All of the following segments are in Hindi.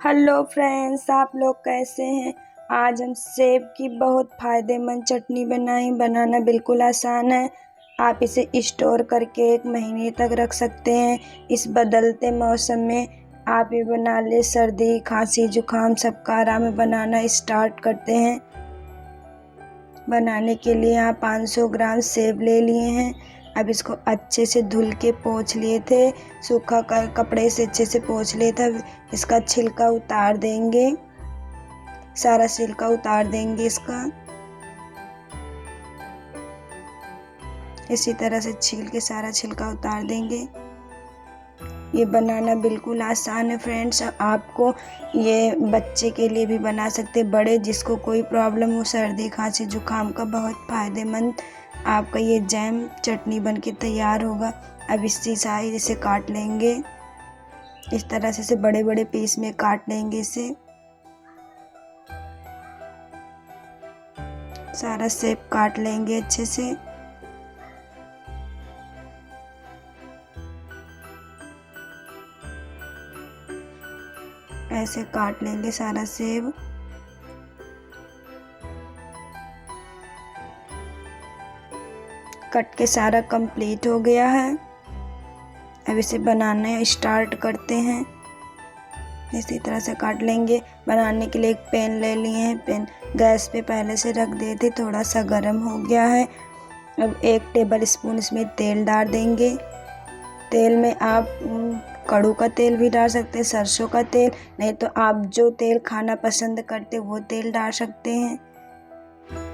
हेलो फ्रेंड्स, आप लोग कैसे हैं। आज हम सेब की बहुत फ़ायदेमंद चटनी बनाना बिल्कुल आसान है। आप इसे स्टोर करके 1 महीने तक रख सकते हैं। इस बदलते मौसम में आप ये बना ले, सर्दी खांसी जुकाम सबका आराम में बनाना स्टार्ट करते हैं। बनाने के लिए यहाँ 500 ग्राम सेब ले लिए हैं। अब इसको अच्छे से धुल के पोंछ लिए थे, सूखा कपड़े से अच्छे से पोंछ लिए थे। इसका छिलका उतार देंगे, सारा छिलका उतार देंगे इसका। इसी तरह से छील के सारा छिलका उतार देंगे। ये बनाना बिल्कुल आसान है फ्रेंड्स। आपको ये बच्चे के लिए भी बना सकते, बड़े जिसको कोई प्रॉब्लम हो, सर्दी खांसी जुकाम का, बहुत फ़ायदेमंद आपका ये जैम चटनी बनके तैयार होगा। अब इसी साइज इसे काट लेंगे, इस तरह से इसे बड़े बड़े पीस में काट लेंगे। इसे सारा सेब काट लेंगे अच्छे से। ऐसे काट लेंगे सारा सेब। कट के सारा कंप्लीट हो गया है। अब इसे बनाने स्टार्ट करते हैं। इसी तरह से काट लेंगे। बनाने के लिए एक पैन ले लिए हैं। पैन गैस पे पहले से रख दिए थे, थोड़ा सा गर्म हो गया है। अब 1 टेबल स्पून इसमें तेल डाल देंगे। तेल में आप कड़ू का तेल भी डाल सकते हैं, सरसों का तेल, नहीं तो आप जो तेल खाना पसंद करते वो तेल डाल सकते हैं।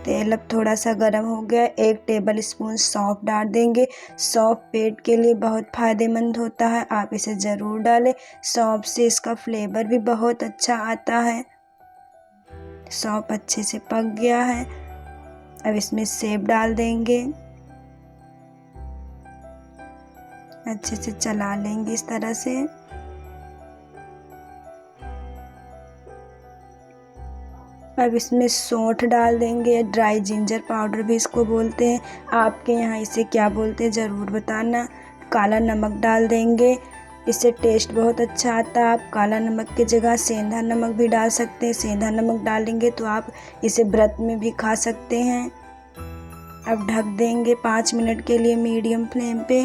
तेल अब थोड़ा सा गर्म हो गया। 1 टेबल स्पून सौंफ डाल देंगे। सौंफ पेट के लिए बहुत फ़ायदेमंद होता है, आप इसे ज़रूर डालें। सौंफ से इसका फ्लेवर भी बहुत अच्छा आता है। सौंफ अच्छे से पक गया है। अब इसमें सेब डाल देंगे। अच्छे से चला लेंगे इस तरह से। अब इसमें सौंठ डाल देंगे, ड्राई जिंजर पाउडर भी इसको बोलते हैं। आपके यहाँ इसे क्या बोलते हैं ज़रूर बताना। काला नमक डाल देंगे, इससे टेस्ट बहुत अच्छा आता है। आप काला नमक की जगह सेंधा नमक भी डाल सकते हैं। सेंधा नमक डालेंगे तो आप इसे व्रत में भी खा सकते हैं। अब ढक देंगे 5 मिनट के लिए मीडियम फ्लेम पे।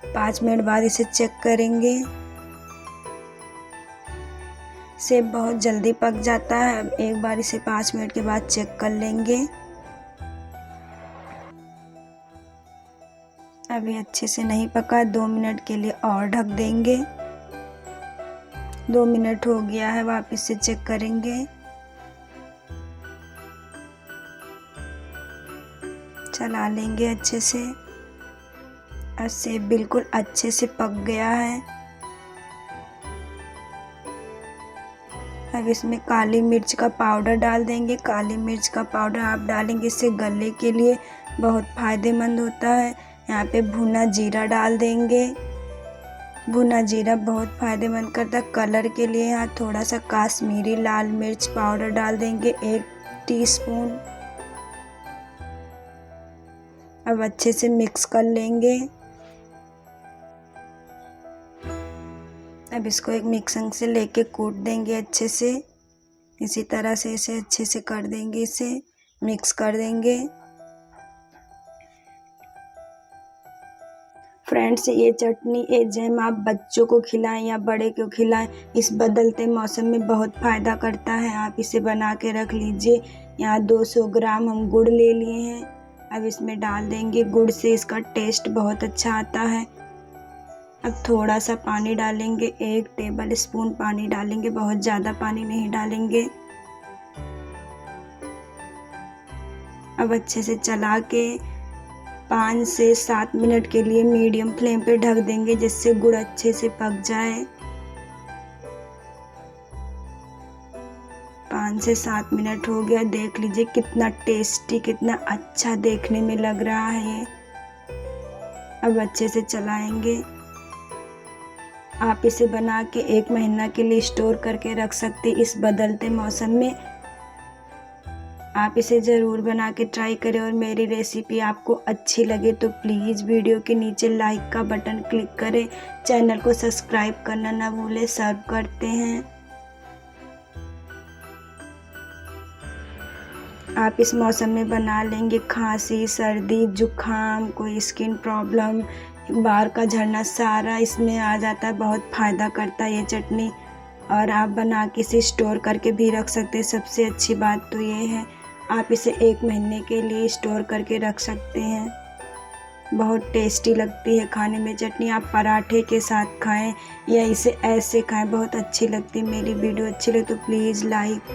5 मिनट बाद इसे चेक करेंगे। सेब बहुत जल्दी पक जाता है। अब एक बार इसे 5 मिनट के बाद चेक कर लेंगे। अभी अच्छे से नहीं पका, 2 मिनट के लिए और ढक देंगे। 2 मिनट हो गया है, वापस से चेक करेंगे। चला लेंगे अच्छे से। और सेब बिल्कुल अच्छे से पक गया है। अब इसमें काली मिर्च का पाउडर डाल देंगे। काली मिर्च का पाउडर आप डालेंगे, इससे गले के लिए बहुत फ़ायदेमंद होता है। यहाँ पे भुना जीरा डाल देंगे। भुना जीरा बहुत फ़ायदेमंद करता है कलर के लिए। यहाँ थोड़ा सा काश्मीरी लाल मिर्च पाउडर डाल देंगे, 1 टीस्पून। अब अच्छे से मिक्स कर लेंगे। अब इसको एक मिक्सिंग से लेके कूट देंगे अच्छे से। इसी तरह से इसे अच्छे से कर देंगे, इसे मिक्स कर देंगे। फ्रेंड्स, ये चटनी, ये जैम आप बच्चों को खिलाएं या बड़े को खिलाएं, इस बदलते मौसम में बहुत फ़ायदा करता है। आप इसे बना के रख लीजिए। यहाँ 200 ग्राम हम गुड़ ले लिए हैं। अब इसमें डाल देंगे। गुड़ से इसका टेस्ट बहुत अच्छा आता है। अब थोड़ा सा पानी डालेंगे, 1 टेबल स्पून पानी डालेंगे, बहुत ज़्यादा पानी नहीं डालेंगे। अब अच्छे से चला के 5 से 7 मिनट के लिए मीडियम फ्लेम पे ढक देंगे, जिससे गुड़ अच्छे से पक जाए। 5 से 7 मिनट हो गया। देख लीजिए कितना टेस्टी, कितना अच्छा देखने में लग रहा है ये। अब अच्छे से चलाएंगे। आप इसे बना के 1 महीना के लिए स्टोर करके रख सकते इस बदलते मौसम में। आप इसे ज़रूर बना के ट्राई करें और मेरी रेसिपी आपको अच्छी लगे तो प्लीज़ वीडियो के नीचे लाइक का बटन क्लिक करें, चैनल को सब्सक्राइब करना ना भूलें। सर्व करते हैं। आप इस मौसम में बना लेंगे, खांसी, सर्दी, जुकाम, कोई स्किन प्रॉब्लम, बाल का झड़ना सारा इसमें आ जाता है। बहुत फ़ायदा करता है ये चटनी और आप बना के इसे स्टोर करके भी रख सकते हैं। सबसे अच्छी बात तो ये है आप इसे 1 महीने के लिए स्टोर करके रख सकते हैं। बहुत टेस्टी लगती है खाने में चटनी। आप पराठे के साथ खाएं या इसे ऐसे खाएं, बहुत अच्छी लगती है। मेरी वीडियो अच्छी लगे तो प्लीज़ लाइक